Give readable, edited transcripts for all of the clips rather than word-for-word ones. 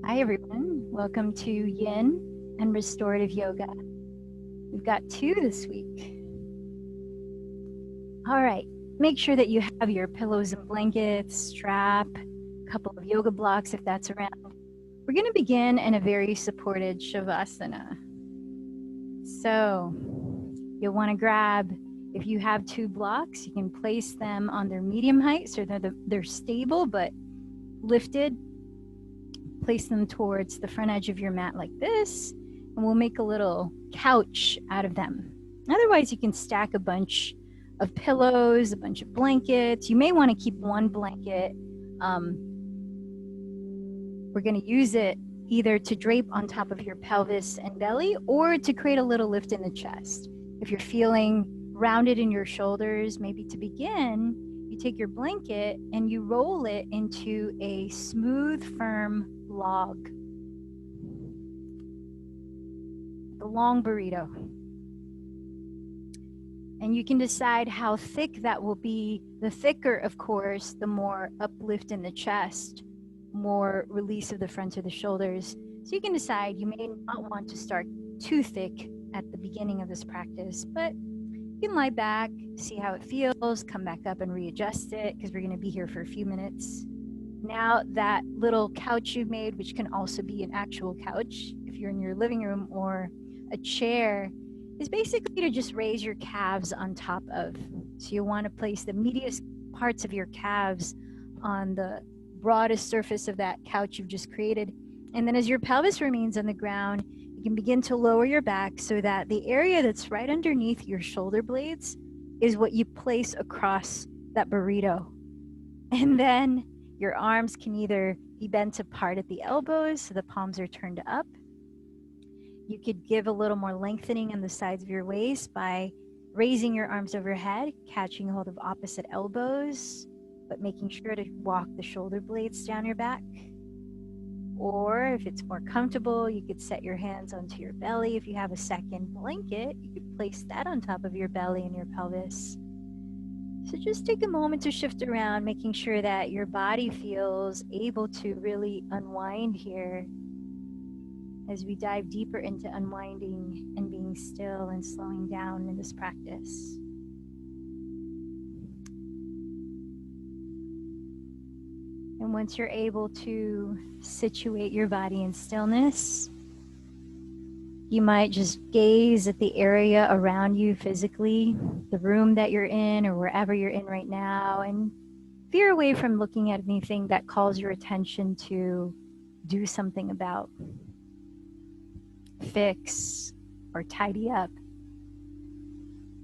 Hi everyone, welcome to Yin and Restorative Yoga. We've got 2 this week. All right, make sure that you have your pillows and blankets, strap, a couple of yoga blocks if that's around. We're going to begin in a very supported Shavasana. So you'll want to grab, if you have 2 blocks, you can place them on their medium height so they're stable but lifted. Place them towards the front edge of your mat like this, and we'll make a little couch out of them. Otherwise, you can stack a bunch of pillows, a bunch of blankets. You may want to keep one blanket. We're going to use it either to drape on top of your pelvis and belly or to create a little lift in the chest. If you're feeling rounded in your shoulders, maybe to begin, you take your blanket and you roll it into a smooth, firm log. The long burrito. And you can decide how thick that will be. The thicker, of course, the more uplift in the chest, more release of the front of the shoulders. So you can decide. You may not want to start too thick at the beginning of this practice, but you can lie back, see how it feels, come back up and readjust it because we're going to be here for a few minutes. Now that little couch you made, which can also be an actual couch if you're in your living room, or a chair, is basically to just raise your calves on top of. So you want to place the meatiest parts of your calves on the broadest surface of that couch you've just created. And then as your pelvis remains on the ground, you can begin to lower your back so that the area that's right underneath your shoulder blades is what you place across that burrito. And then your arms can either be bent apart at the elbows so the palms are turned up. You could give a little more lengthening on the sides of your waist by raising your arms overhead, catching hold of opposite elbows, but making sure to walk the shoulder blades down your back. Or if it's more comfortable, you could set your hands onto your belly. If you have a second blanket, you could place that on top of your belly and your pelvis. So just take a moment to shift around, making sure that your body feels able to really unwind here as we dive deeper into unwinding and being still and slowing down in this practice. And once you're able to situate your body in stillness, you might just gaze at the area around you physically, the room that you're in or wherever you're in right now, and veer away from looking at anything that calls your attention to do something about, fix, or tidy up.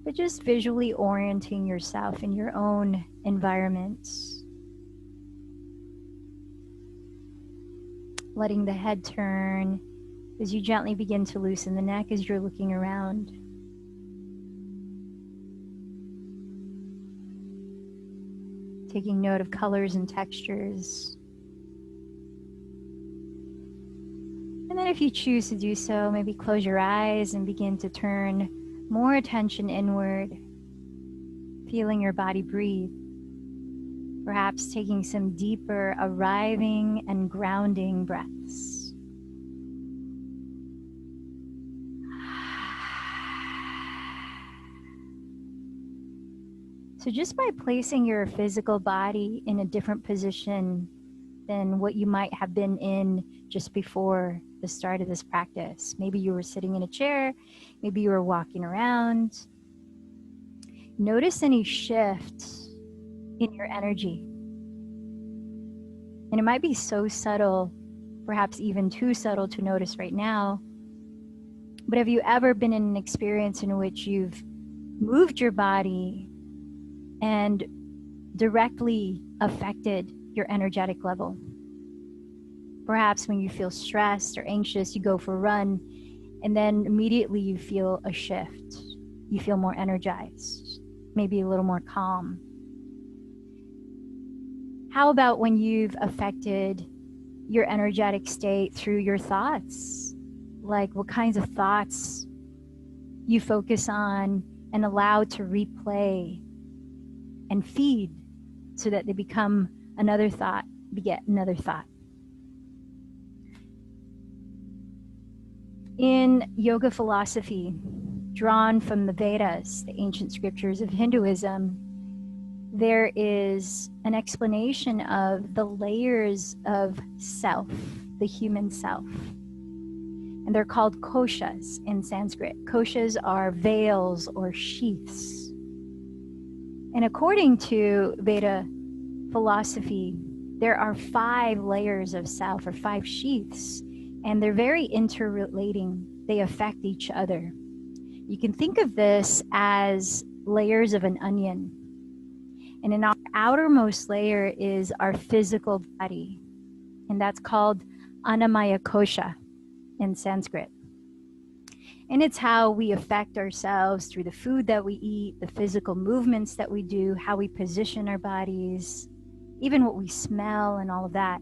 But just visually orienting yourself in your own environment. Letting the head turn as you gently begin to loosen the neck as you're looking around. Taking note of colors and textures. And then if you choose to do so, maybe close your eyes and begin to turn more attention inward, feeling your body breathe. Perhaps taking some deeper arriving and grounding breaths. So just by placing your physical body in a different position than what you might have been in just before the start of this practice. Maybe you were sitting in a chair, maybe you were walking around. Notice any shift in your energy. And it might be so subtle, perhaps even too subtle to notice right now. But have you ever been in an experience in which you've moved your body and directly affected your energetic level? Perhaps when you feel stressed or anxious, you go for a run, and then immediately you feel a shift. You feel more energized, maybe a little more calm. How about when you've affected your energetic state through your thoughts? Like what kinds of thoughts you focus on and allow to replay and feed so that they become another thought, beget another thought. In yoga philosophy, drawn from the Vedas, the ancient scriptures of Hinduism, there is an explanation of the layers of self, the human self. And they're called koshas in Sanskrit. Koshas are veils or sheaths. And according to Veda philosophy, there are 5 layers of self, or 5 sheaths, and they're very interrelating. They affect each other. You can think of this as layers of an onion. And in our outermost layer is our physical body, and that's called Annamaya Kosha in Sanskrit. And it's how we affect ourselves through the food that we eat, the physical movements that we do, how we position our bodies, even what we smell and all of that.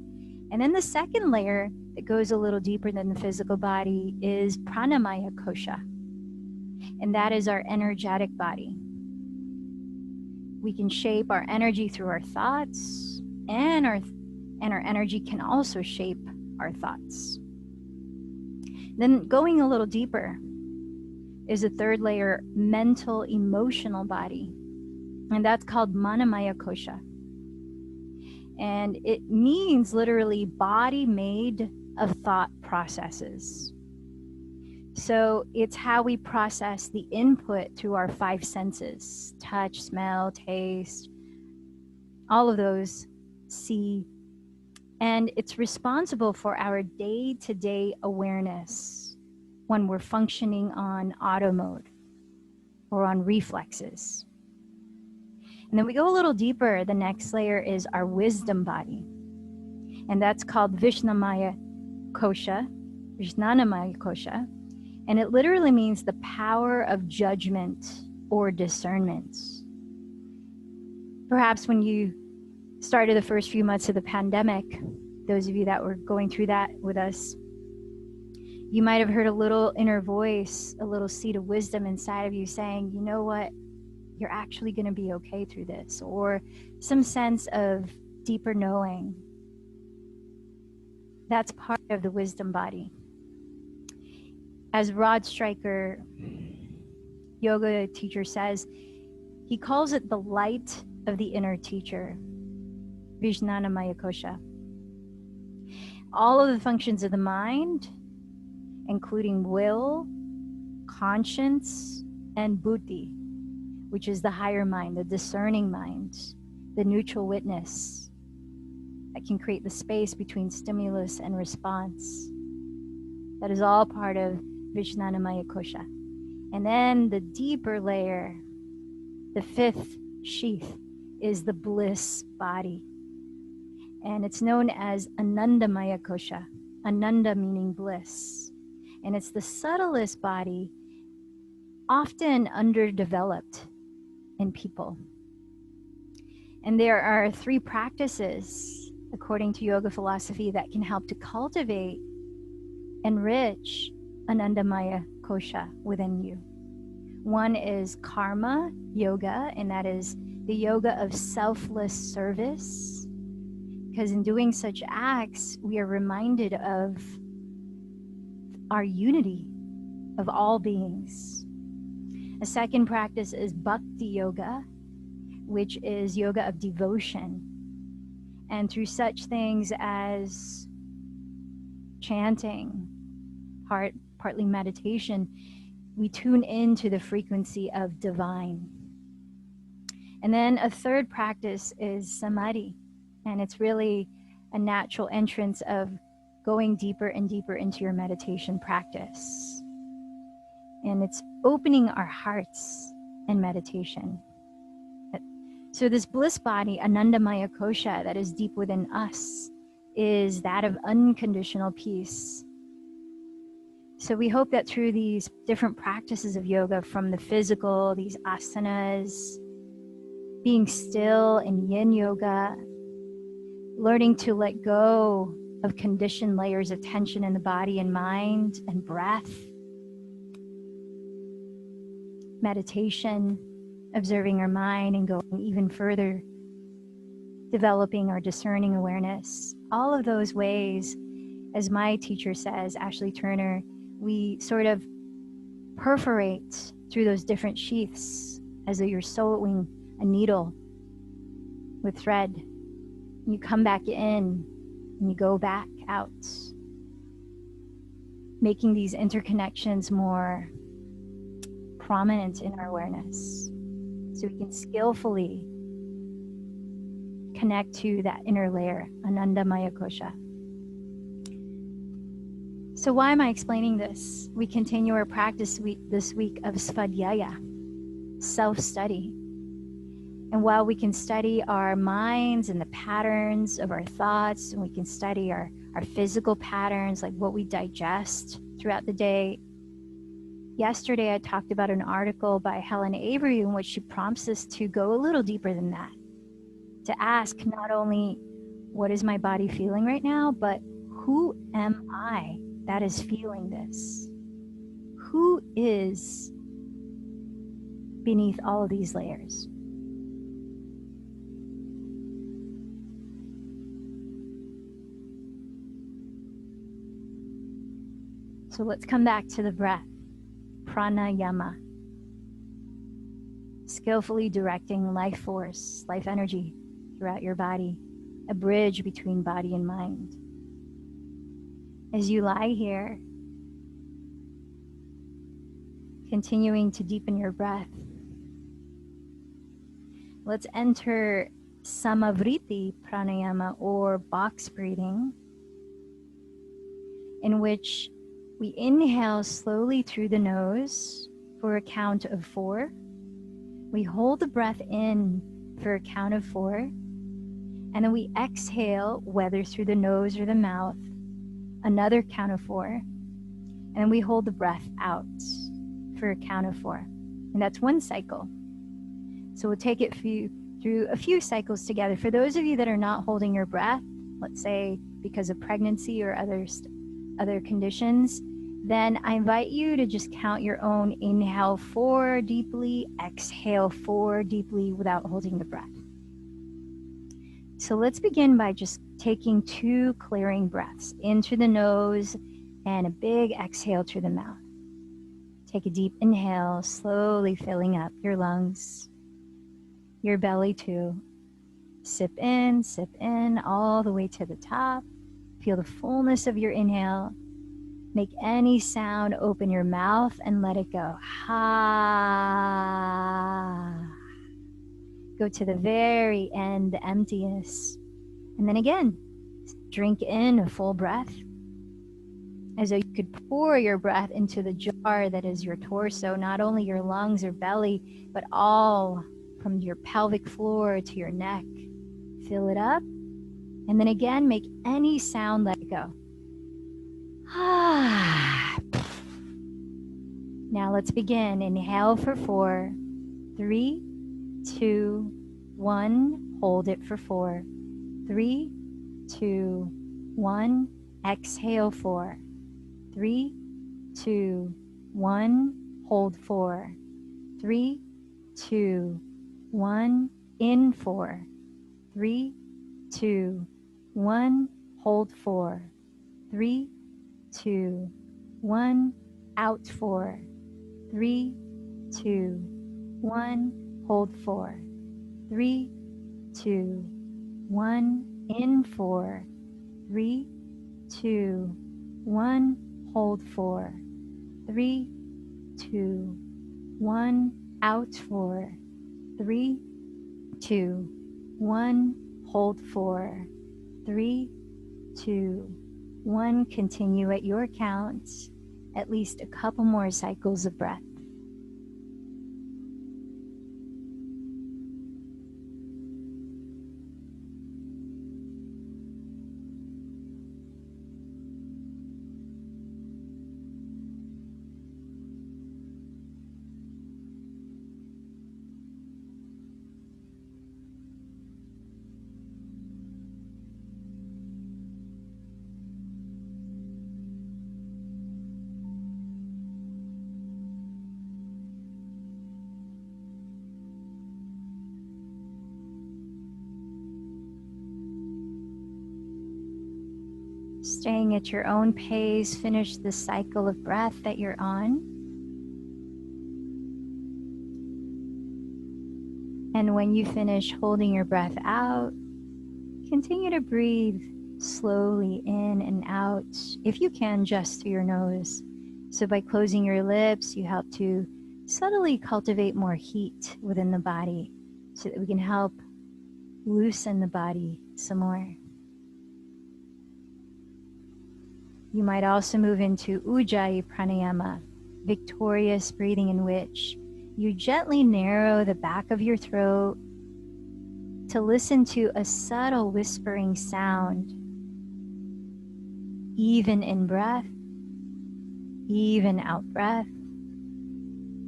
And then the second layer that goes a little deeper than the physical body is Pranamaya Kosha. And that is our energetic body. We can shape our energy through our thoughts, and our energy can also shape our thoughts. Then going a little deeper is a third layer, mental emotional body, and that's called Manamaya Kosha. And it means literally body made of thought processes. So it's how we process the input through our 5 senses: touch, smell, taste, all of those, see. And it's responsible for our day-to-day awareness when we're functioning on auto mode or on reflexes. And then we go a little deeper. The next layer is our wisdom body. And that's called Vishnamaya Kosha, Vishnanamaya Kosha. And it literally means the power of judgment or discernment. Perhaps when you started the first few months of the pandemic, those of you that were going through that with us, you might have heard a little inner voice, a little seed of wisdom inside of you saying, you know what, you're actually going to be okay through this, or some sense of deeper knowing. That's part of the wisdom body. As Rod Stryker, yoga teacher, says, he calls it the light of the inner teacher, Vijnanamaya Kosha. All of the functions of the mind, including will, conscience, and buddhi, which is the higher mind, the discerning mind, the neutral witness that can create the space between stimulus and response. That is all part of Vijnanamaya Kosha. And then the deeper layer, the 5th sheath, is the bliss body. And it's known as Anandamaya Kosha, Ananda meaning bliss. And it's the subtlest body, often underdeveloped in people. And there are 3 practices, according to yoga philosophy, that can help to cultivate, enrich Anandamaya Kosha within you. One is karma yoga, and that is the yoga of selfless service. Because in doing such acts, we are reminded of our unity of all beings. A second practice is bhakti yoga, which is yoga of devotion. And through such things as chanting, partly meditation, we tune into the frequency of divine. And then a third practice is samadhi. And it's really a natural entrance of going deeper and deeper into your meditation practice. And it's opening our hearts in meditation. So this bliss body, Anandamaya Kosha, that is deep within us, is that of unconditional peace. So we hope that through these different practices of yoga, from the physical, these asanas, being still in yin yoga, learning to let go of conditioned layers of tension in the body and mind and breath, meditation, observing our mind and going even further, developing our discerning awareness. All of those ways, as my teacher says, Ashley Turner, we sort of perforate through those different sheaths as though you're sewing a needle with thread. You come back in and you go back out, making these interconnections more prominent in our awareness so we can skillfully connect to that inner layer, Anandamaya Kosha. So why am I explaining this? We continue our practice this week of Svadhyaya, self-study. And while we can study our minds and the patterns of our thoughts, and we can study our physical patterns, like what we digest throughout the day. Yesterday, I talked about an article by Helen Avery in which she prompts us to go a little deeper than that, to ask not only what is my body feeling right now, but who am I that is feeling this? Who is beneath all of these layers? So let's come back to the breath, pranayama. Skillfully directing life force, life energy throughout your body, a bridge between body and mind. As you lie here, continuing to deepen your breath, let's enter samavriti pranayama, or box breathing, in which we inhale slowly through the nose for a count of 4. We hold the breath in for a count of 4, and then we exhale, whether through the nose or the mouth, another count of 4, and we hold the breath out for a count of 4. And that's one cycle. So we'll take it through a few cycles together. For those of you that are not holding your breath, let's say because of pregnancy or other conditions, then I invite you to just count your own. Inhale 4 deeply, exhale 4 deeply without holding the breath. So let's begin by just taking 2 clearing breaths in through the nose and a big exhale through the mouth. Take a deep inhale, slowly filling up your lungs, your belly too. Sip in, all the way to the top. Feel the fullness of your inhale. Make any sound, open your mouth and let it go. Ha. Go to the very end, the emptiness. And then again, drink in a full breath, as though you could pour your breath into the jar that is your torso, not only your lungs or belly, but all from your pelvic floor to your neck. Fill it up. And then again, make any sound, let it go. Now let's begin. Inhale for 4, 3, 2, 1. Hold it for 4, 3, 2, 1. Exhale 4, 3, 2, 1. Hold 4, 3, 2, 1. In 4, 3, 2, 1. Hold 4, 3, 2, 1. Out 4, 3, 2, 1. Hold 4, 3, 2, 1. In 4, 3, 2, 1. Hold 4, 3, 2, 1. Out 4, 3, 2, 1. Hold 4, 3, 2, 1. Continue at your count, at least a couple more cycles of breath. Staying at your own pace, finish the cycle of breath that you're on. And when you finish holding your breath out, continue to breathe slowly in and out, if you can, just through your nose. So by closing your lips, you help to subtly cultivate more heat within the body so that we can help loosen the body some more. You might also move into Ujjayi Pranayama, victorious breathing, in which you gently narrow the back of your throat to listen to a subtle whispering sound, even in breath, even out breath,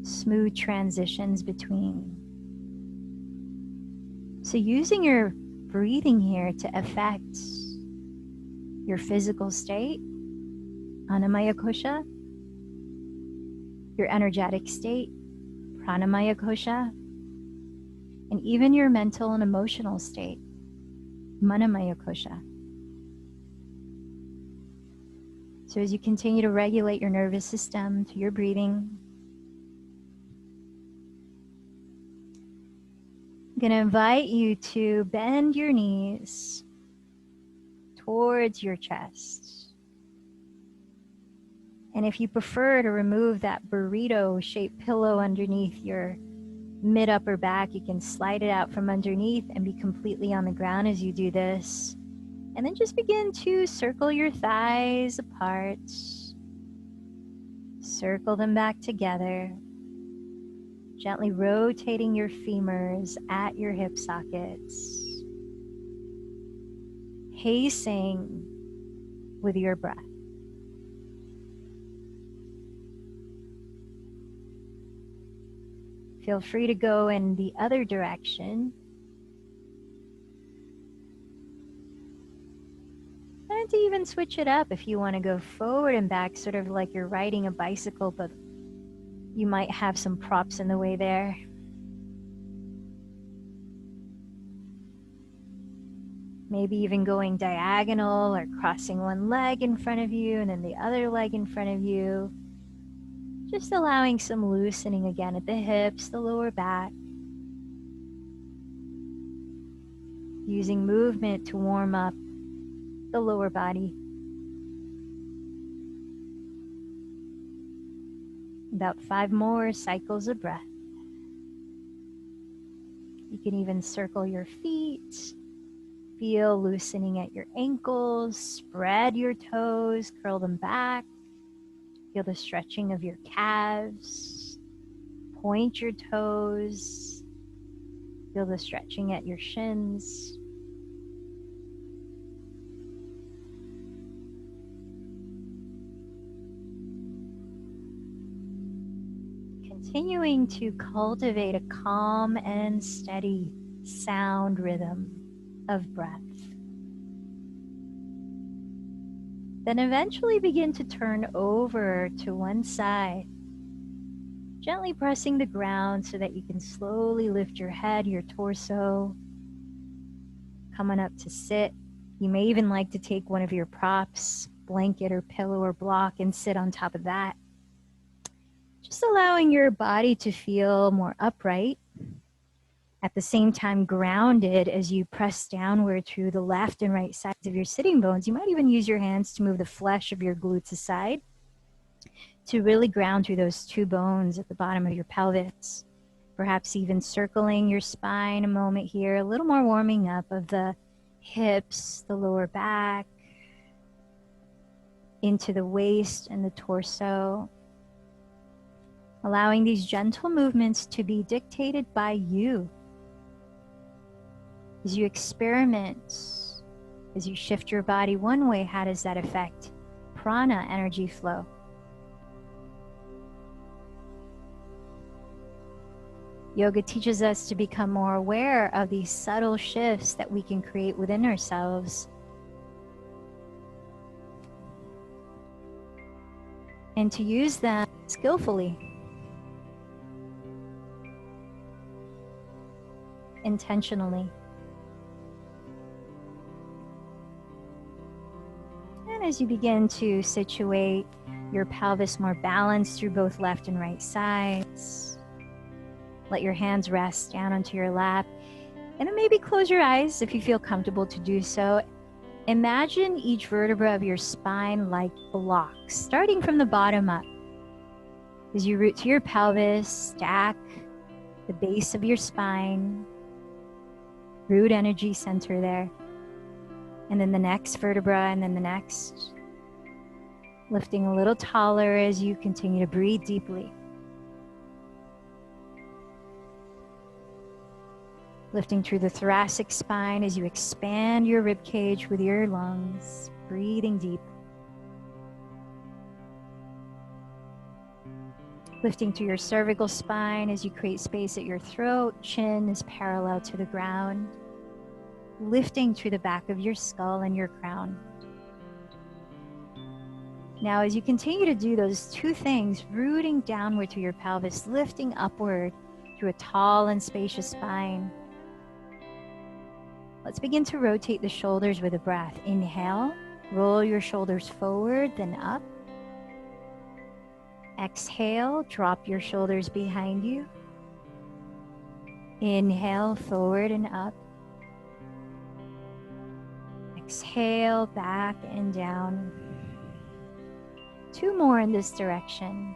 smooth transitions between. So using your breathing here to affect your physical state, Annamaya Kosha, your energetic state, Pranamaya Kosha, and even your mental and emotional state, Manamaya Kosha. So as you continue to regulate your nervous system through your breathing, I'm going to invite you to bend your knees towards your chest. And if you prefer to remove that burrito-shaped pillow underneath your mid-upper back, you can slide it out from underneath and be completely on the ground as you do this. And then just begin to circle your thighs apart. Circle them back together. Gently rotating your femurs at your hip sockets. Pacing with your breath. Feel free to go in the other direction. And to even switch it up if you want to go forward and back, sort of like you're riding a bicycle, but you might have some props in the way there. Maybe even going diagonal or crossing one leg in front of you and then the other leg in front of you. Just allowing some loosening again at the hips, the lower back. Using movement to warm up the lower body. About 5 more cycles of breath. You can even circle your feet. Feel loosening at your ankles. Spread your toes, curl them back. Feel the stretching of your calves. Point your toes. Feel the stretching at your shins. Continuing to cultivate a calm and steady sound rhythm of breath. Then eventually begin to turn over to one side, gently pressing the ground so that you can slowly lift your head, your torso, coming up to sit. You may even like to take one of your props, blanket or pillow or block, and sit on top of that. Just allowing your body to feel more upright, at the same time grounded as you press downward through the left and right sides of your sitting bones. You might even use your hands to move the flesh of your glutes aside to really ground through those 2 bones at the bottom of your pelvis. Perhaps even circling your spine a moment here, a little more warming up of the hips, the lower back, into the waist and the torso. Allowing these gentle movements to be dictated by you. As you experiment, as you shift your body one way, how does that affect prana energy flow? Yoga teaches us to become more aware of these subtle shifts that we can create within ourselves. And to use them skillfully. Intentionally. as you begin to situate your pelvis more balanced through both left and right sides, let your hands rest down onto your lap. And then maybe close your eyes if you feel comfortable to do so. Imagine each vertebra of your spine like blocks, starting from the bottom up. As you root to your pelvis, stack the base of your spine, root energy center there. And then the next vertebra, and then the next. Lifting a little taller as you continue to breathe deeply. Lifting through the thoracic spine as you expand your rib cage with your lungs, breathing deep. Lifting through your cervical spine as you create space at your throat, chin is parallel to the ground. Lifting through the back of your skull and your crown. Now, as you continue to do those two things, rooting downward through your pelvis, lifting upward through a tall and spacious spine, let's begin to rotate the shoulders with a breath. Inhale, roll your shoulders forward, then up. Exhale, drop your shoulders behind you. Inhale, forward and up. Exhale, back and down. Two more in this direction.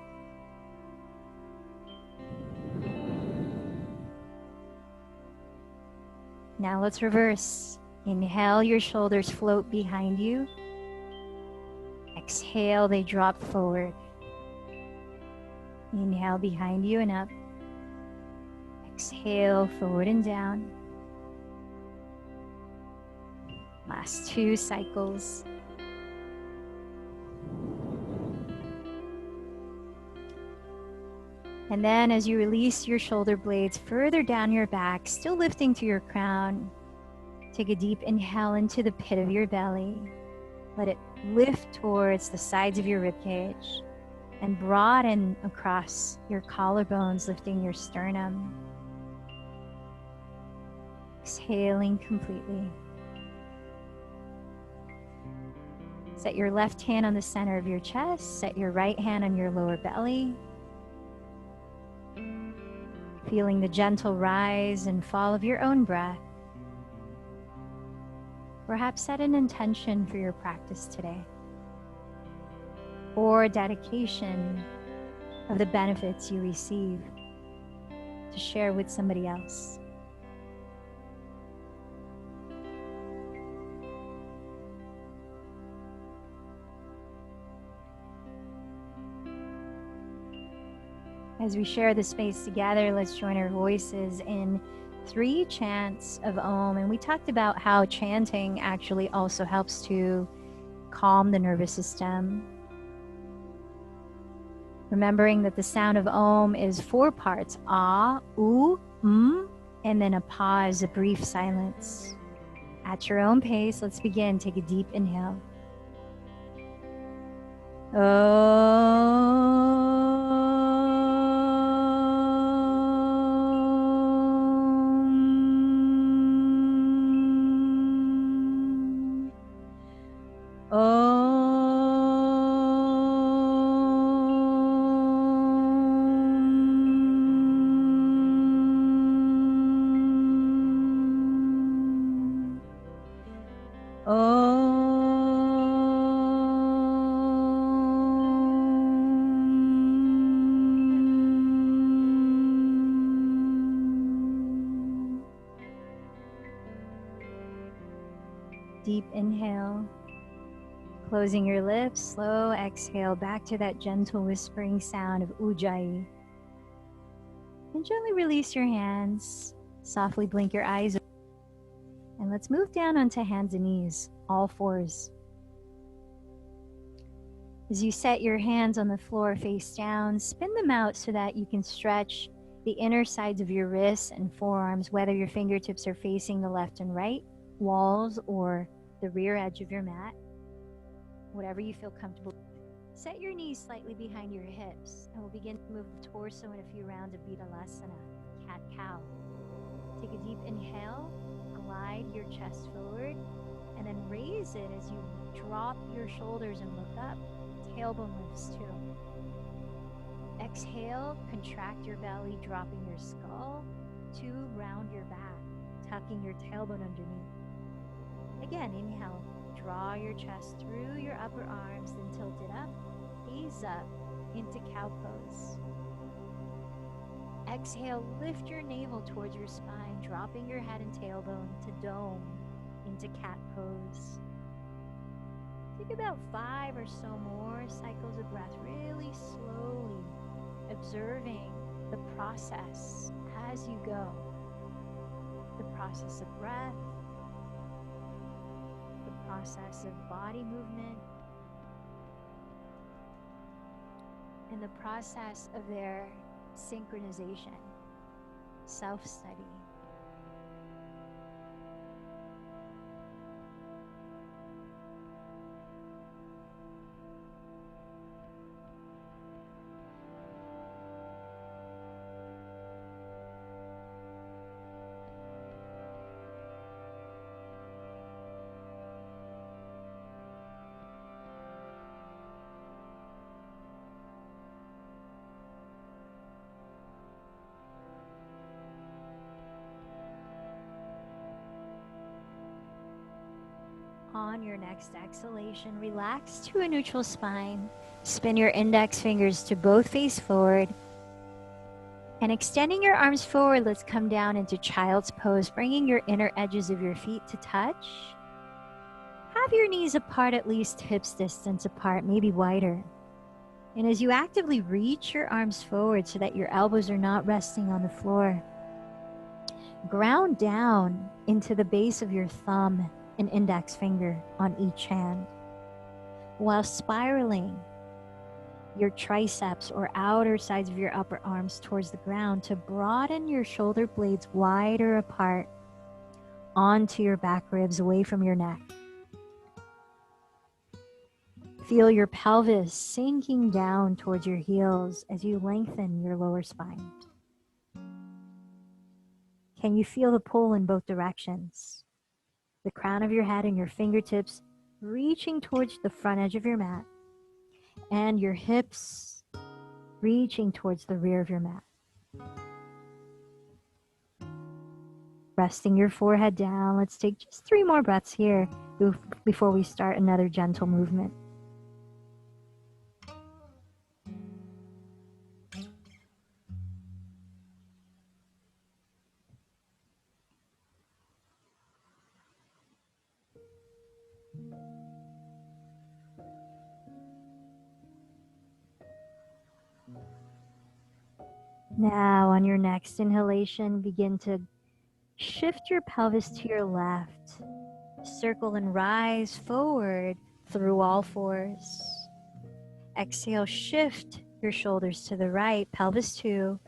Now let's reverse. Inhale, your shoulders float behind you. Exhale, they drop forward. Inhale, behind you and up. Exhale, forward and down. Last two cycles. And then as you release your shoulder blades further down your back, still lifting to your crown, take a deep inhale into the pit of your belly. Let it lift towards the sides of your ribcage and broaden across your collarbones, lifting your sternum. Exhaling completely. Set your left hand on the center of your chest. Set your right hand on your lower belly. Feeling the gentle rise and fall of your own breath. Perhaps set an intention for your practice today, or a dedication of the benefits you receive to share with somebody else. As we share the space together, let's join our voices in 3 chants of Om. And we talked about how chanting actually also helps to calm the nervous system. Remembering that the sound of Om is 4 parts: Ah, U, and then a pause, a brief silence. At your own pace, let's begin. Take a deep inhale. Deep inhale, closing your lips, slow exhale back to that gentle whispering sound of Ujjayi. And gently release your hands, softly blink your eyes, and let's move down onto hands and knees, all 4s. As you set your hands on the floor face down, spin them out so that you can stretch the inner sides of your wrists and forearms, whether your fingertips are facing the left and right walls or the rear edge of your mat, whatever you feel comfortable. Set your knees slightly behind your hips, and we'll begin to move the torso in a few rounds of Vidalasana, cat-cow. Take a deep inhale, glide your chest forward, and then raise it as you drop your shoulders and look up. Tailbone lifts too. Exhale, contract your belly, dropping your skull to round your back, tucking your tailbone underneath. Again, inhale, draw your chest through your upper arms, then tilt it up, gaze up into cow pose. Exhale, lift your navel towards your spine, dropping your head and tailbone to dome into cat pose. Take about 5 or so more cycles of breath, really slowly observing the process as you go. The process of breath, the process of body movement, and the process of their synchronization, self-study. On your next exhalation, relax to a neutral spine. Spin your index fingers to both face forward. And extending your arms forward, let's come down into child's pose, bringing your inner edges of your feet to touch. Have your knees apart, at least hips distance apart, maybe wider. And as you actively reach your arms forward so that your elbows are not resting on the floor, ground down into the base of your thumb and index finger on each hand, while spiraling your triceps or outer sides of your upper arms towards the ground to broaden your shoulder blades wider apart onto your back ribs, away from your neck. Feel your pelvis sinking down towards your heels as you lengthen your lower spine. Can you feel the pull in both directions? The crown of your head and your fingertips reaching towards the front edge of your mat, and your hips reaching towards the rear of your mat. Resting your forehead down. Let's take just 3 more breaths here before we start another gentle movement. Now, on your next inhalation, begin to shift your pelvis to your left. Circle and rise forward through all fours. Exhale, shift your shoulders to the right, pelvis 2,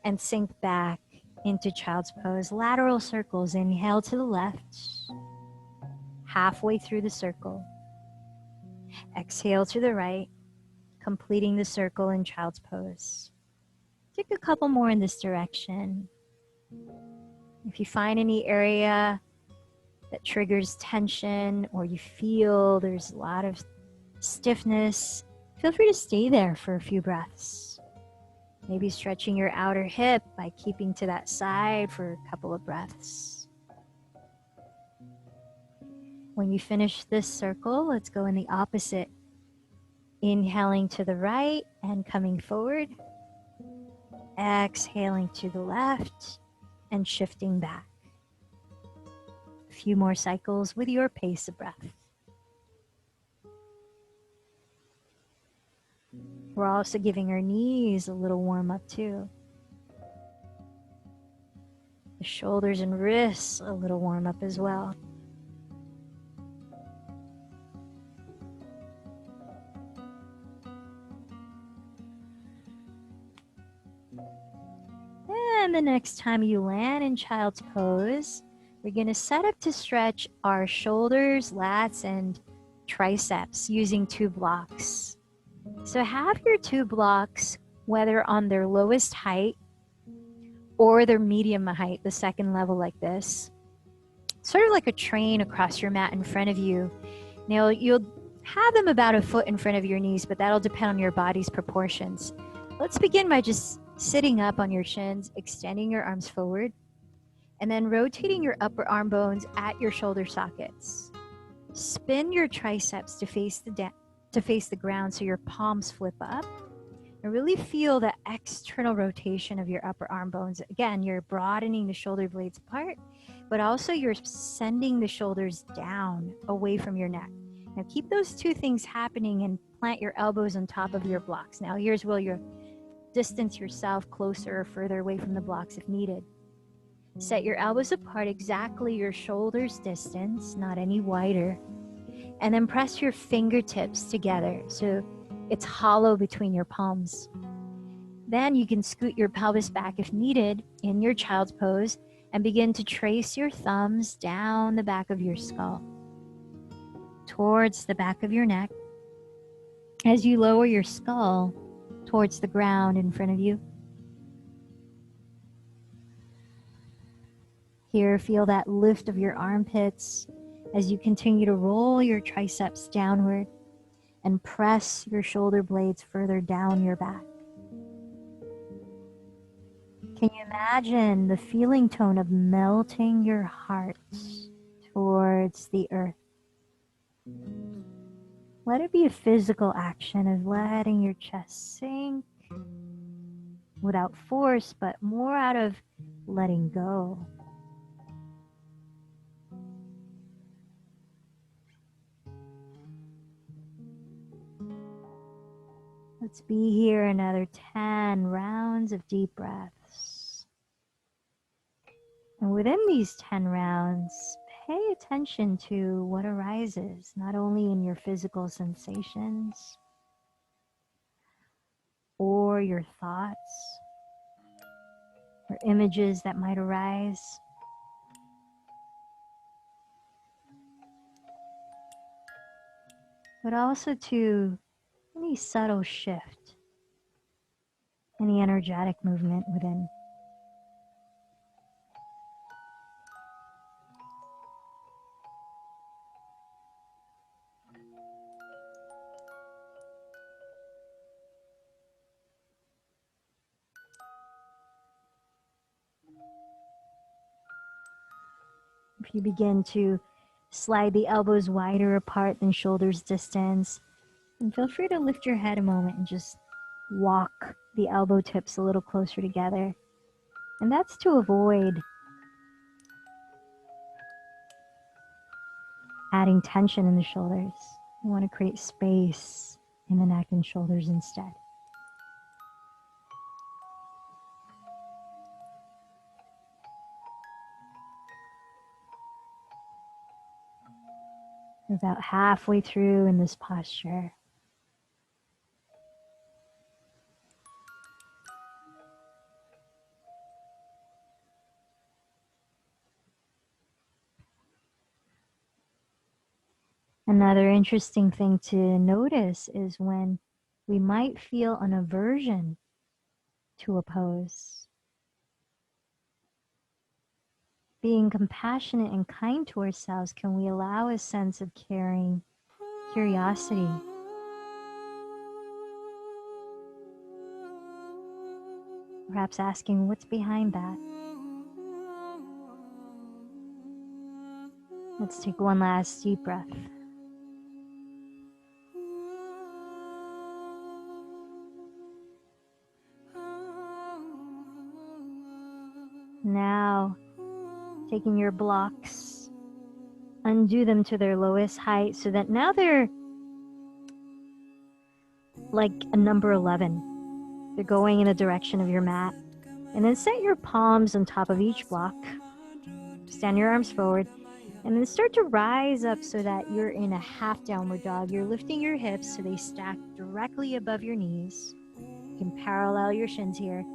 and sink back into child's pose. Lateral circles. Inhale to the left, halfway through the circle. Exhale to the right, completing the circle in child's pose. Take a couple more in this direction. If you find any area that triggers tension, or you feel there's a lot of stiffness, feel free to stay there for a few breaths. Maybe stretching your outer hip by keeping to that side for a couple of breaths. When you finish this circle, let's go in the opposite. Inhaling to the right and coming forward. Exhaling to the left and shifting back. A few more cycles with your pace of breath. We're also giving our knees a little warm up too. The shoulders and wrists a little warm up as well. And the next time you land in child's pose, we're going to set up to stretch our shoulders, lats, and triceps using 2 blocks. So have your 2 blocks, whether on their lowest height or their medium height, the second level like this, sort of like a train across your mat in front of you. Now you'll have them about a foot in front of your knees, but that'll depend on your body's proportions. Let's begin by just sitting up on your shins, extending your arms forward, and then rotating your upper arm bones at your shoulder sockets. Spin your triceps to face the ground so your palms flip up. And really feel the external rotation of your upper arm bones. Again, you're broadening the shoulder blades apart, but also you're sending the shoulders down away from your neck. Now keep those two things happening and plant your elbows on top of your blocks. Now here's where you distance yourself closer or further away from the blocks if needed. Set your elbows apart exactly your shoulders distance, not any wider. And then press your fingertips together so it's hollow between your palms. Then you can scoot your pelvis back if needed in your child's pose and begin to trace your thumbs down the back of your skull towards the back of your neck as you lower your skull towards the ground in front of you. Here, feel that lift of your armpits as you continue to roll your triceps downward and press your shoulder blades further down your back. Can you imagine the feeling tone of melting your heart towards the earth? Let it be a physical action of letting your chest sink without force, but more out of letting go. Let's be here another 10 rounds of deep breaths. And within these 10 rounds, pay attention to what arises, not only in your physical sensations or your thoughts or images that might arise, but also to any subtle shift, any energetic movement within. If you begin to slide the elbows wider apart than shoulders distance, and feel free to lift your head a moment and just walk the elbow tips a little closer together. And that's to avoid adding tension in the shoulders. You want to create space in the neck and shoulders instead. We're about halfway through in this posture. Another interesting thing to notice is when we might feel an aversion to a pose. Being compassionate and kind to ourselves, can we allow a sense of caring, curiosity? Perhaps asking what's behind that. Let's take one last deep breath. Now, taking your blocks, undo them to their lowest height so that now they're like a number 11. They're going in the direction of your mat. And then set your palms on top of each block. Stand your arms forward. And then start to rise up so that you're in a half downward dog. You're lifting your hips so they stack directly above your knees. You can parallel your shins here.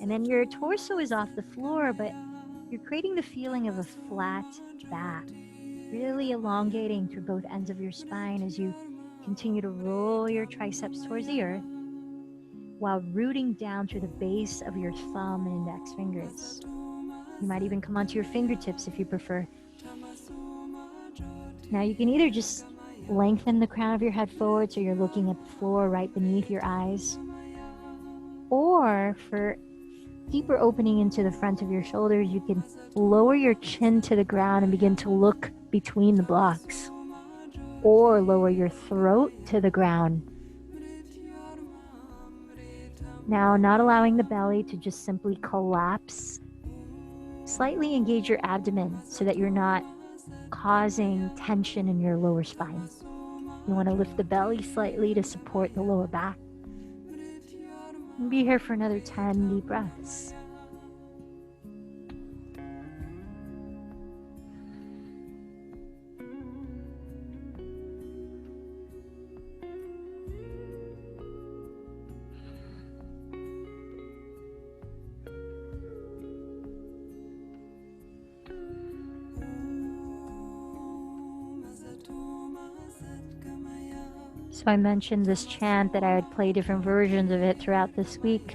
And then your torso is off the floor, but you're creating the feeling of a flat back, really elongating through both ends of your spine as you continue to roll your triceps towards the earth while rooting down through the base of your thumb and index fingers. You might even come onto your fingertips if you prefer. Now you can either just lengthen the crown of your head forward so you're looking at the floor right beneath your eyes. Or for deeper opening into the front of your shoulders, you can lower your chin to the ground and begin to look between the blocks. Or lower your throat to the ground. Now, not allowing the belly to just simply collapse. Slightly engage your abdomen so that you're not causing tension in your lower spine. You want to lift the belly slightly to support the lower back. And be here for another 10 deep breaths. So I mentioned this chant that I would play different versions of it throughout this week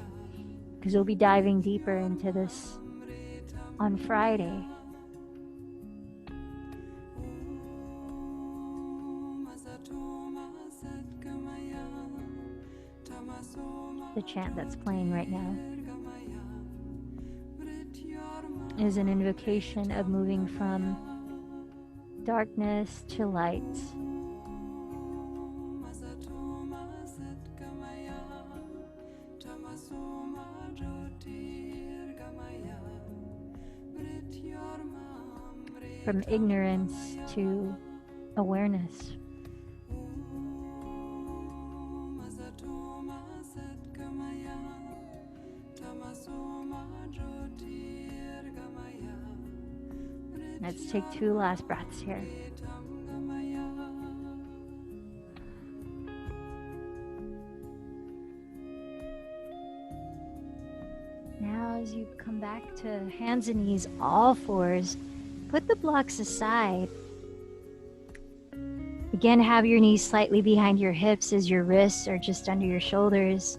because we'll be diving deeper into this on Friday. The chant that's playing right now is an invocation of moving from darkness to light. From ignorance to awareness. Let's take 2 last breaths here. Now as you come back to hands and knees, all fours, put the blocks aside. Again, have your knees slightly behind your hips as your wrists are just under your shoulders.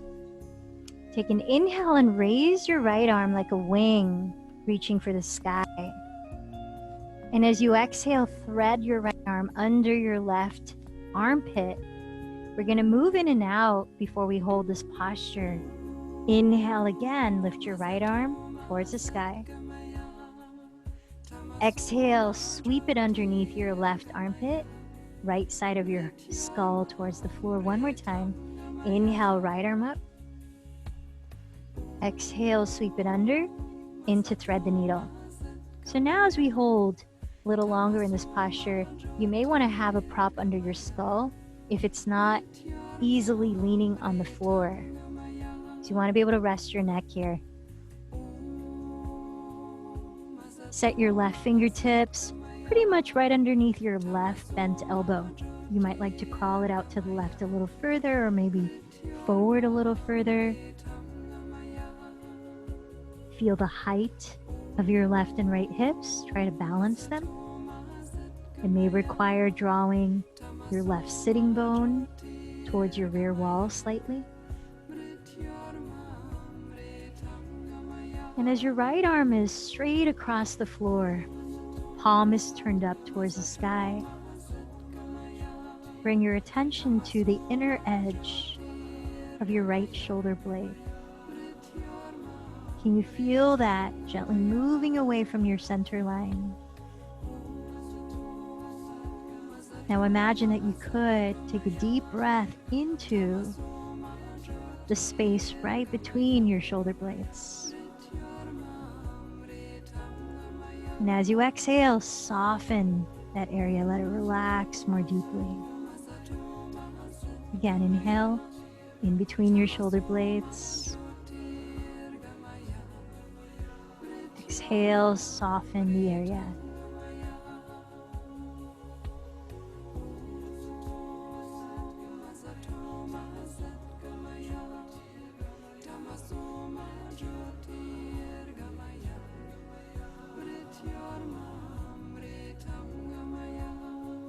Take an inhale and raise your right arm like a wing, reaching for the sky. And as you exhale, thread your right arm under your left armpit. We're going to move in and out before we hold this posture. Inhale again, lift your right arm towards the sky. Exhale, sweep it underneath your left armpit, right side of your skull towards the floor. One more time. Inhale, right arm up. Exhale, sweep it under, into thread the needle. So now as we hold a little longer in this posture, you may want to have a prop under your skull if it's not easily leaning on the floor. So you want to be able to rest your neck here. Set your left fingertips pretty much right underneath your left bent elbow. You might like to crawl it out to the left a little further or maybe forward a little further. Feel the height of your left and right hips. Try to balance them. It may require drawing your left sitting bone towards your rear wall slightly. And as your right arm is straight across the floor, palm is turned up towards the sky, bring your attention to the inner edge of your right shoulder blade. Can you feel that gently moving away from your center line? Now imagine that you could take a deep breath into the space right between your shoulder blades. And as you exhale, soften that area, let it relax more deeply. Again, inhale in between your shoulder blades. Exhale, soften the area.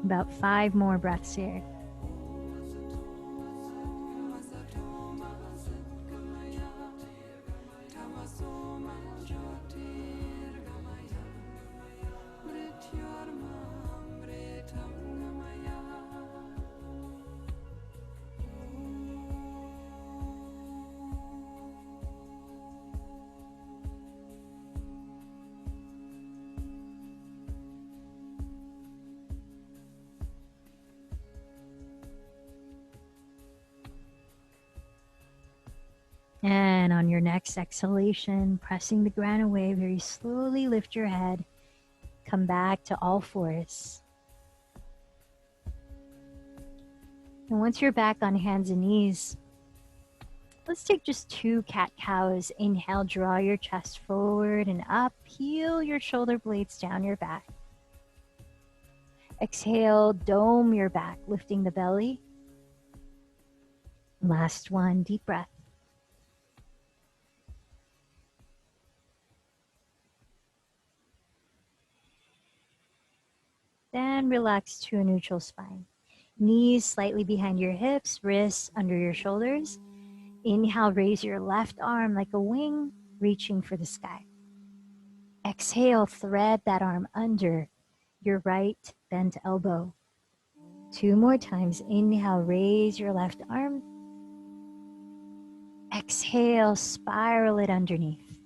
About 5 more breaths here. And on your next exhalation, pressing the ground away, very slowly lift your head. Come back to all fours. And once you're back on hands and knees, let's take just 2 cat-cows. Inhale, draw your chest forward and up. Peel your shoulder blades down your back. Exhale, dome your back, lifting the belly. Last one, deep breath. Then relax to a neutral spine. Knees slightly behind your hips, wrists under your shoulders. Inhale, raise your left arm like a wing, reaching for the sky. Exhale, thread that arm under your right bent elbow. 2 more times. Inhale, raise your left arm. Exhale, spiral it underneath.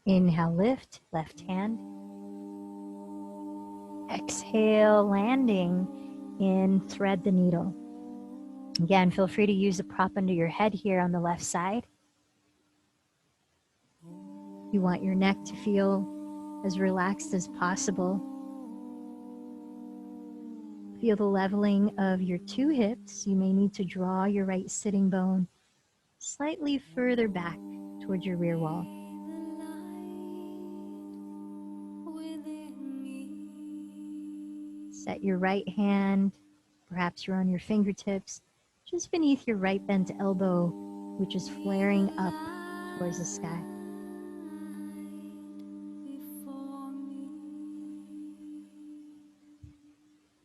Inhale, lift, left hand. Exhale, landing in thread the needle. Again, feel free to use a prop under your head here on the left side. You want your neck to feel as relaxed as possible. Feel the leveling of your 2 hips. You may need to draw your right sitting bone slightly further back towards your rear wall. Set your right hand, perhaps you're on your fingertips, just beneath your right bent elbow, which is flaring up towards the sky.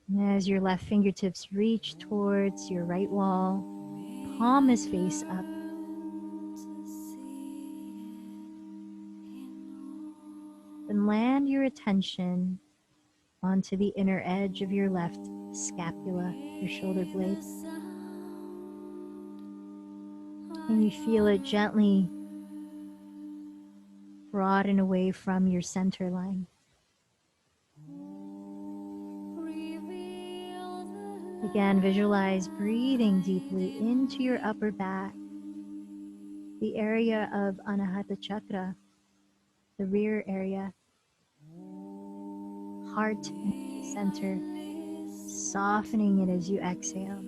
And as your left fingertips reach towards your right wall, palm is face up. Then land your attention onto the inner edge of your left scapula, your shoulder blades. And you feel it gently broaden away from your center line. Again, visualize breathing deeply into your upper back, the area of Anahata Chakra, the rear area, heart center, softening it as you exhale.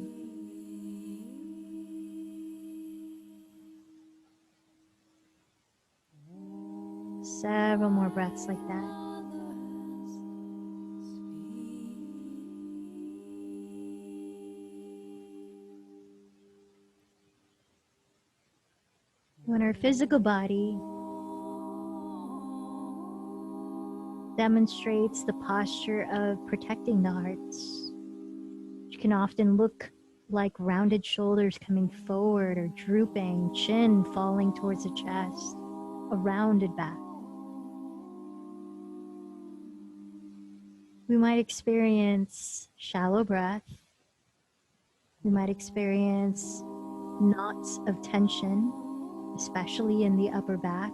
Several more breaths like that. When our physical body demonstrates the posture of protecting the hearts, which can often look like rounded shoulders coming forward or drooping, chin falling towards the chest, a rounded back. We might experience shallow breath. We might experience knots of tension, especially in the upper back,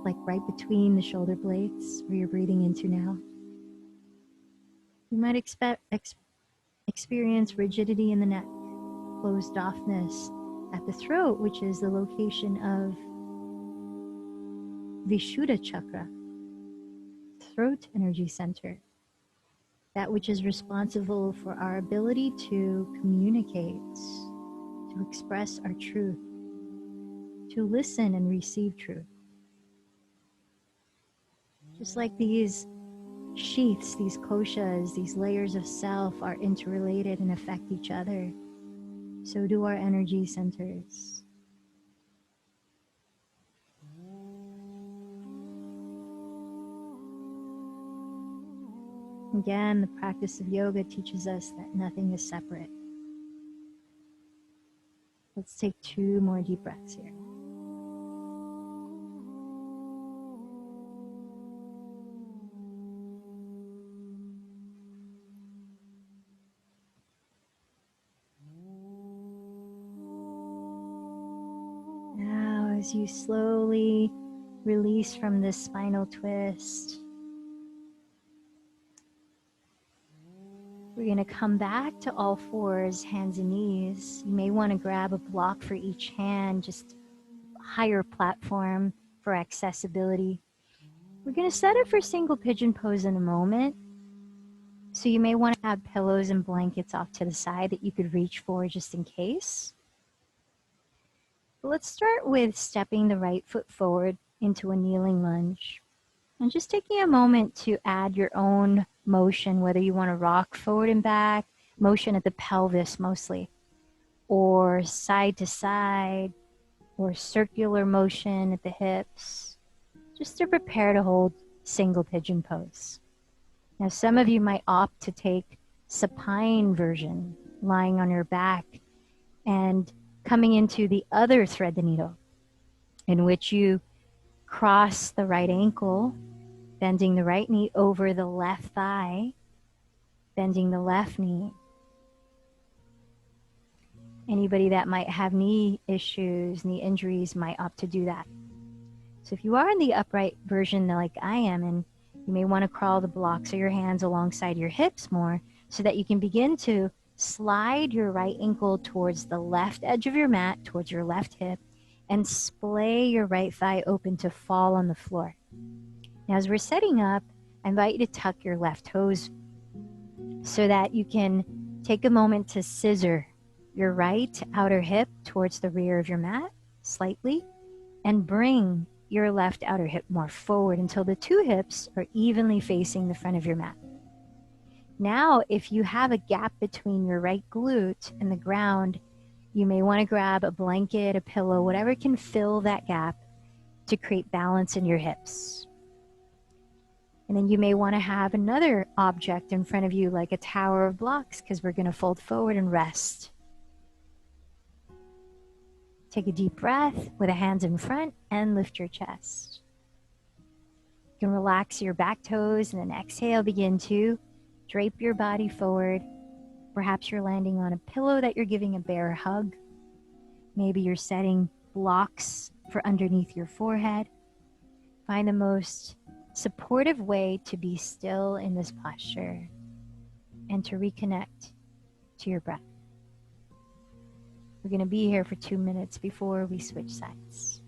like right between the shoulder blades where you're breathing into now. We might experience rigidity in the neck, closed offness at the throat, which is the location of Vishuddha chakra, throat energy center, that which is responsible for our ability to communicate, to express our truth, to listen and receive truth. Just like these sheaths, these koshas, these layers of self are interrelated and affect each other, so do our energy centers. Again, the practice of yoga teaches us that nothing is separate. Let's take 2 more deep breaths here. Now, as you slowly release from this spinal twist, We're going to come back to all fours, hands and knees. You may want to grab a block for each hand, just higher platform for accessibility. We're going to set it for single pigeon pose in a moment. So you may want to have pillows and blankets off to the side that you could reach for just in case. But let's start with stepping the right foot forward into a kneeling lunge. And just taking a moment to add your own motion, whether you want to rock forward and back, motion at the pelvis mostly, or side to side, or circular motion at the hips, just to prepare to hold single pigeon pose. Now, some of you might opt to take supine version, lying on your back and coming into the other thread the needle, in which you cross the right ankle, bending the right knee over the left thigh, bending the left knee. Anybody that might have knee issues, knee injuries might opt to do that. So if you are in the upright version like I am, and you may want to crawl the blocks of your hands alongside your hips more so that you can begin to slide your right ankle towards the left edge of your mat, towards your left hip, and splay your right thigh open to fall on the floor. Now, as we're setting up, I invite you to tuck your left toes so that you can take a moment to scissor your right outer hip towards the rear of your mat slightly and bring your left outer hip more forward until the two hips are evenly facing the front of your mat. Now, if you have a gap between your right glute and the ground, you may want to grab a blanket, a pillow, whatever can fill that gap to create balance in your hips. And then you may want to have another object in front of you like a tower of blocks, because we're going to fold forward and rest. Take a deep breath with the hands in front and lift your chest. You can relax your back toes and then exhale, begin to drape your body forward. Perhaps you're landing on a pillow that you're giving a bear hug. Maybe you're setting blocks for underneath your forehead. Find the most supportive way to be still in this posture and to reconnect to your breath. We're going to be here for 2 minutes before we switch sides.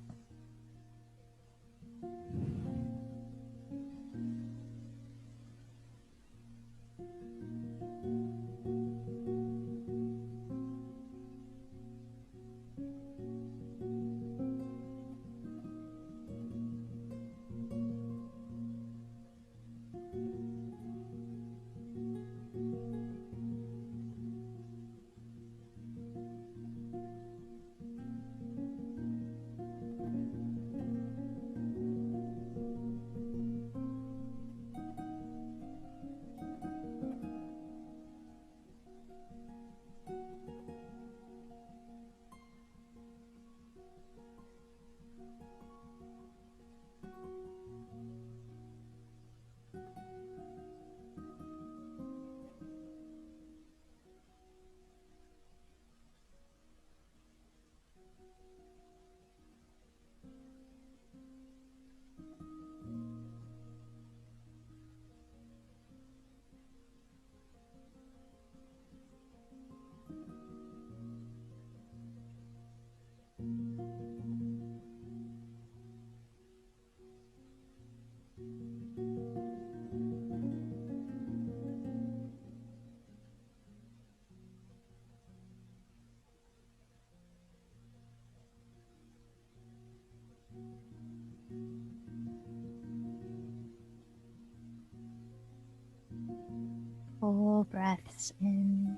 Full breaths in,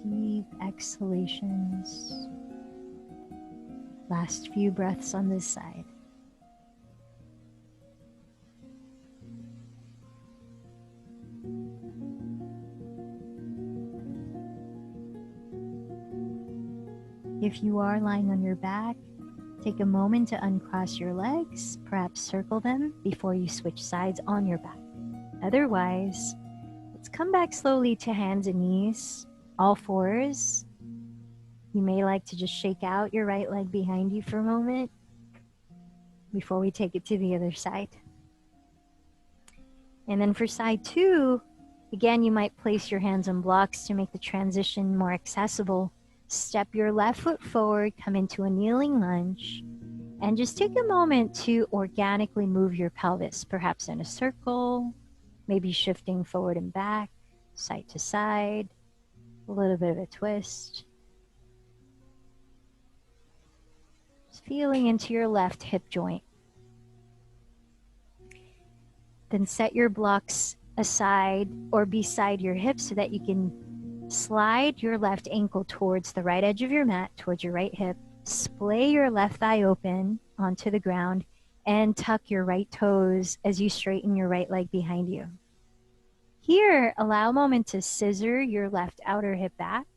deep exhalations. Last few breaths on this side. If you are lying on your back, take a moment to uncross your legs, perhaps circle them before you switch sides on your back. Otherwise, let's come back slowly to hands and knees, all fours. You may like to just shake out your right leg behind you for a moment before we take it to the other side. And then for side two, Again, you might place your hands on blocks to make the transition more accessible. Step your left foot forward, come into a kneeling lunge, and just take a moment to organically move your pelvis, perhaps in a circle, maybe shifting forward and back, side to side, a little bit of a twist. Just feeling into your left hip joint. Then set your blocks aside or beside your hips so that you can slide your left ankle towards the right edge of your mat, towards your right hip. Splay your left thigh open onto the ground and tuck your right toes as you straighten your right leg behind you. Here, allow a moment to scissor your left outer hip back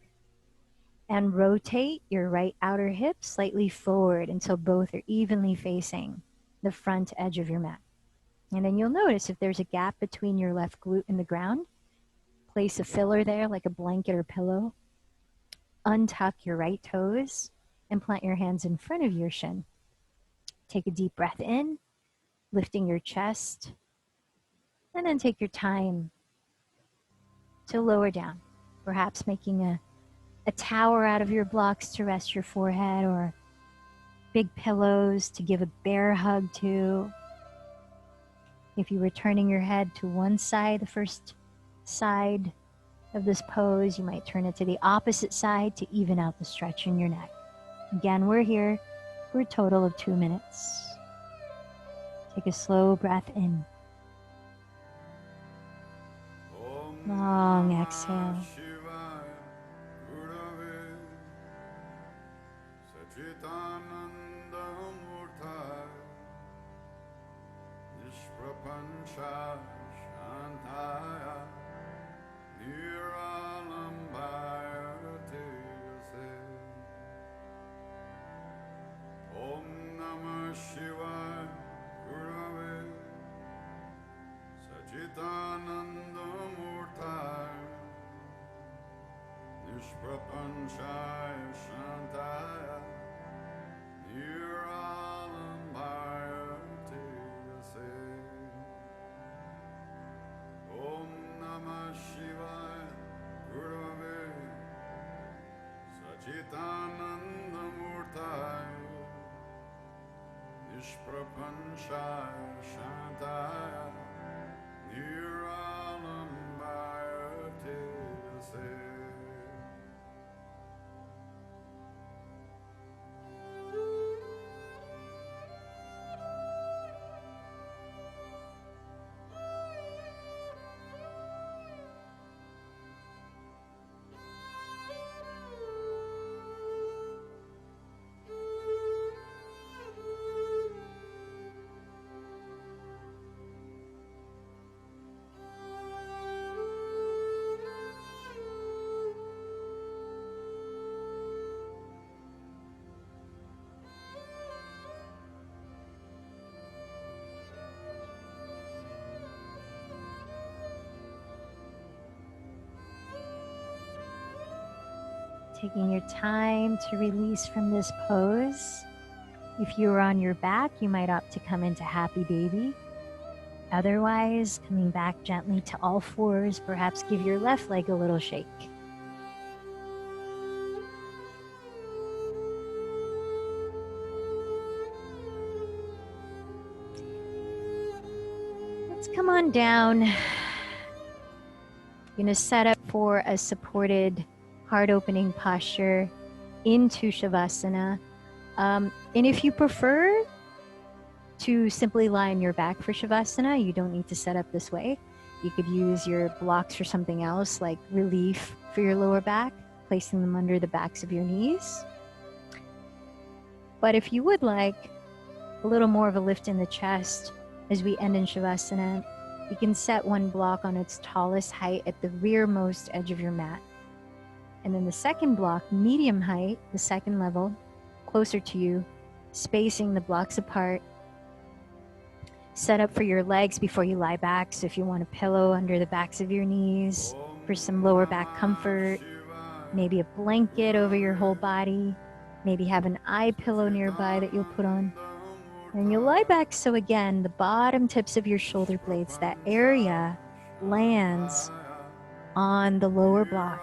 and rotate your right outer hip slightly forward until both are evenly facing the front edge of your mat. And then you'll notice if there's a gap between your left glute and the ground, place a filler there like a blanket or pillow. Untuck your right toes and plant your hands in front of your shin. Take a deep breath in, lifting your chest, and then take your time to lower down, perhaps making a tower out of your blocks to rest your forehead, or big pillows to give a bear hug to. If you were turning your head to one side, the first side of this pose, you might turn it to the opposite side to even out the stretch in your neck. Again, we're here for a total of 2 minutes. Take a slow breath in. Long exhale. Taking your time to release from this pose. If you are on your back, you might opt to come into happy baby. Otherwise, coming back gently to all fours, perhaps give your left leg a little shake. Let's come on down. You're going to set up for a supported heart opening posture into Shavasana. And if you prefer to simply lie on your back for Shavasana, you don't need to set up this way. You could use your blocks for something else, like relief for your lower back, placing them under the backs of your knees. But if you would like a little more of a lift in the chest as we end in Shavasana, you can set one block on its tallest height at the rearmost edge of your mat. And then the second block, medium height, the second level, closer to you, spacing the blocks apart. Set up for your legs before you lie back. So if you want a pillow under the backs of your knees for some lower back comfort, maybe a blanket over your whole body, maybe have an eye pillow nearby that you'll put on. And you'll lie back so again, the bottom tips of your shoulder blades, that area lands on the lower block,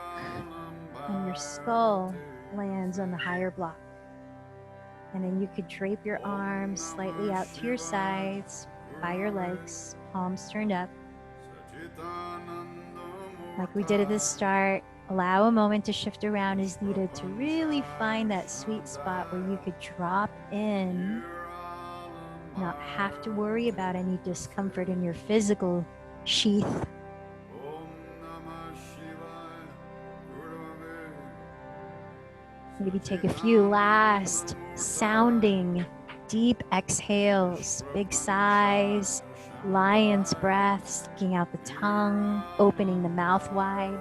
and your skull lands on the higher block. And then you could drape your arms slightly out to your sides by your legs, palms turned up. Like we did at the start, allow a moment to shift around as needed to really find that sweet spot where you could drop in, not have to worry about any discomfort in your physical sheath. Maybe take a few last sounding deep exhales, big sighs, lion's breath, sticking out the tongue, opening the mouth wide,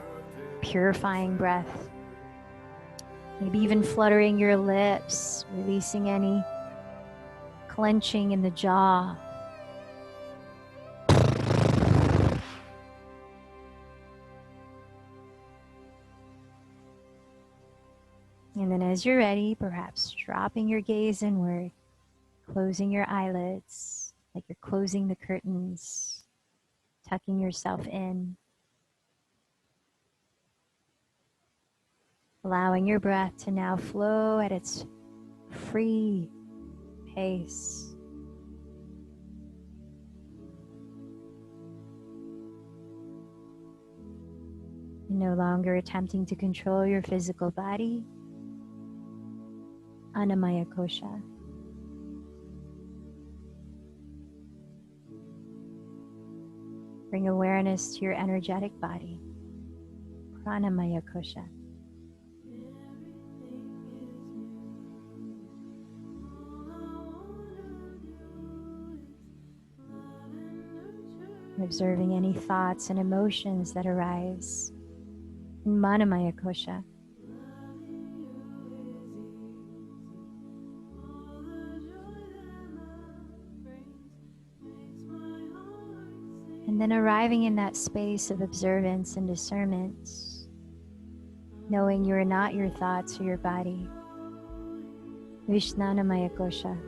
purifying breath. Maybe even fluttering your lips, releasing any clenching in the jaw. And then as you're ready, perhaps dropping your gaze inward, closing your eyelids like you're closing the curtains, tucking yourself in, allowing your breath to now flow at its free pace. You're no longer attempting to control your physical body. Annamaya Kosha. Bring awareness to your energetic body. Pranamaya Kosha. Observing any thoughts and emotions that arise in Manamaya Kosha. And then arriving in that space of observance and discernment, knowing you are not your thoughts or your body. Vishnanamaya Kosha.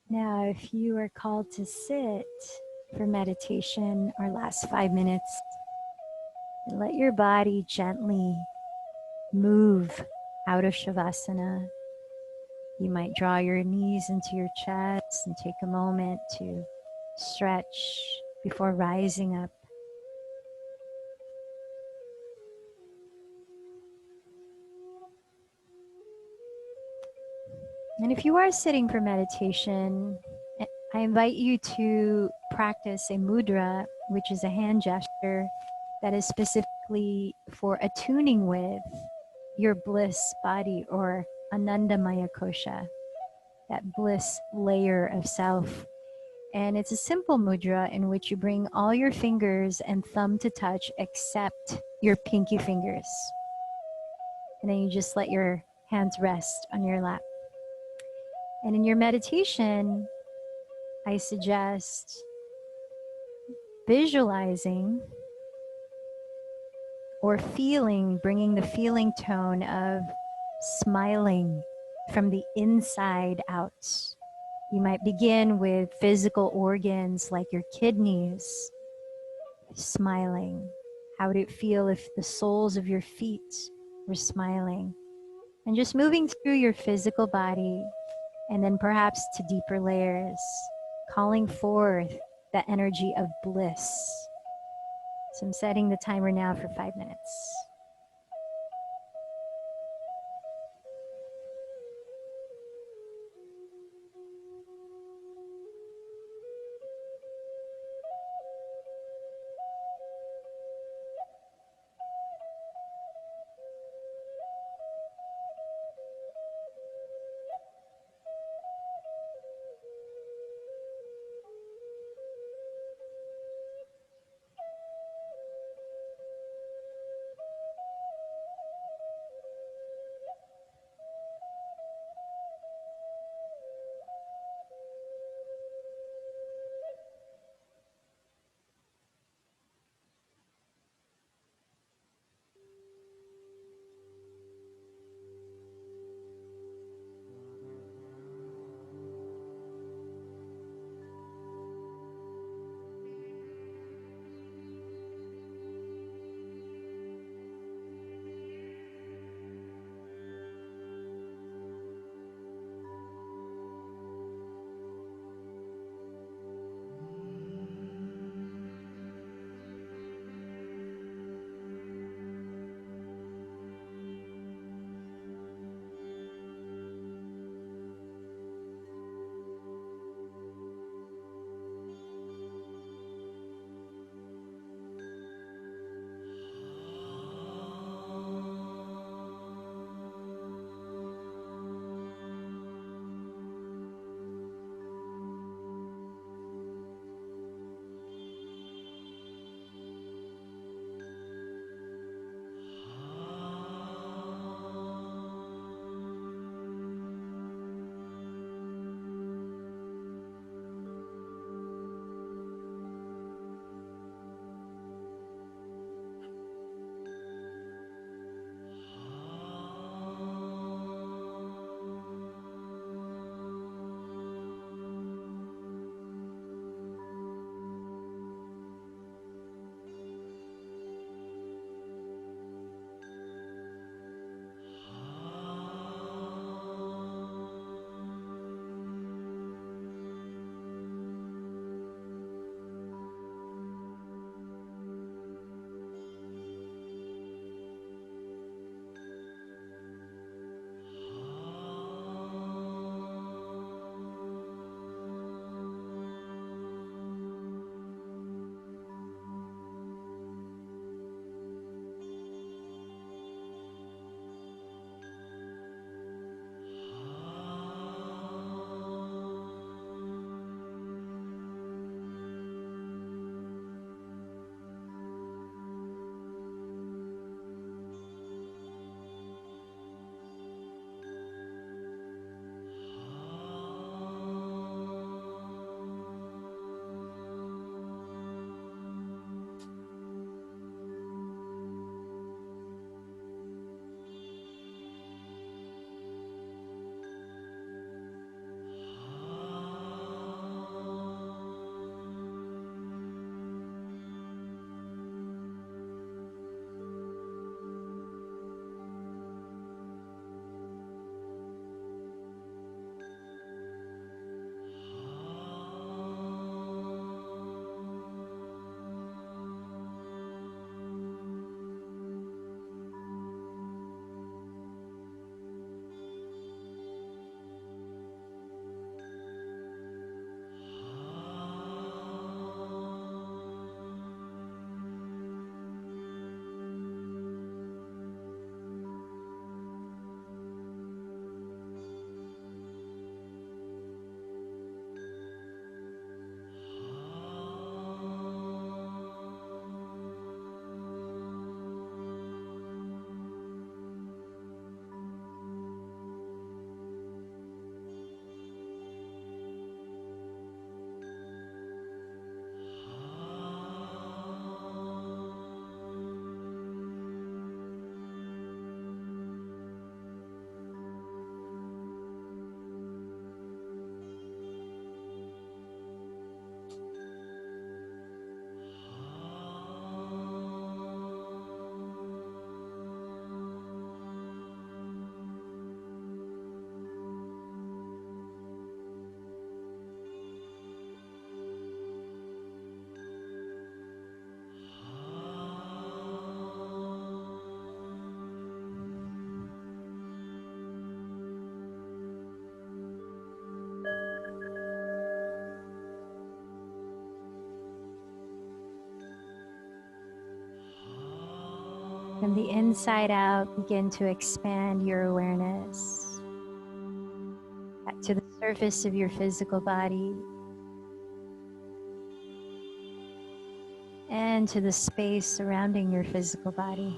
Now, if you are called to sit for meditation or last 5 minutes, let your body gently move out of Shavasana. You might draw your knees into your chest and take a moment to stretch before rising up. And if you are sitting for meditation, I invite you to practice a mudra, which is a hand gesture that is specifically for attuning with your bliss body or Anandamaya Kosha, that bliss layer of self. And it's a simple mudra in which you bring all your fingers and thumb to touch except your pinky fingers. And then you just let your hands rest on your lap. And in your meditation, I suggest visualizing or feeling, bringing the feeling tone of smiling from the inside out. You might begin with physical organs like your kidneys, smiling. How would it feel if the soles of your feet were smiling? And just moving through your physical body and then perhaps to deeper layers, calling forth that energy of bliss. So I'm setting the timer now for 5 minutes. From the inside out, begin to expand your awareness back to the surface of your physical body and to the space surrounding your physical body.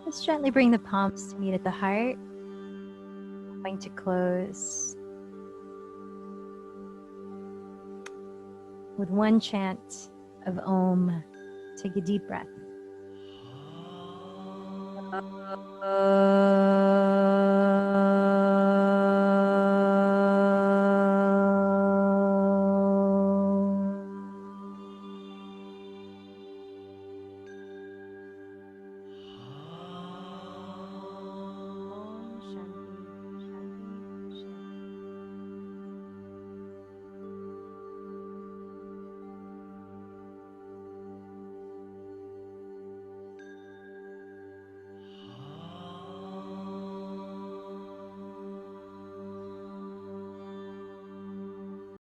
Let's gently bring the palms to meet at the heart. I'm going to close with one chant of Om. Take a deep breath.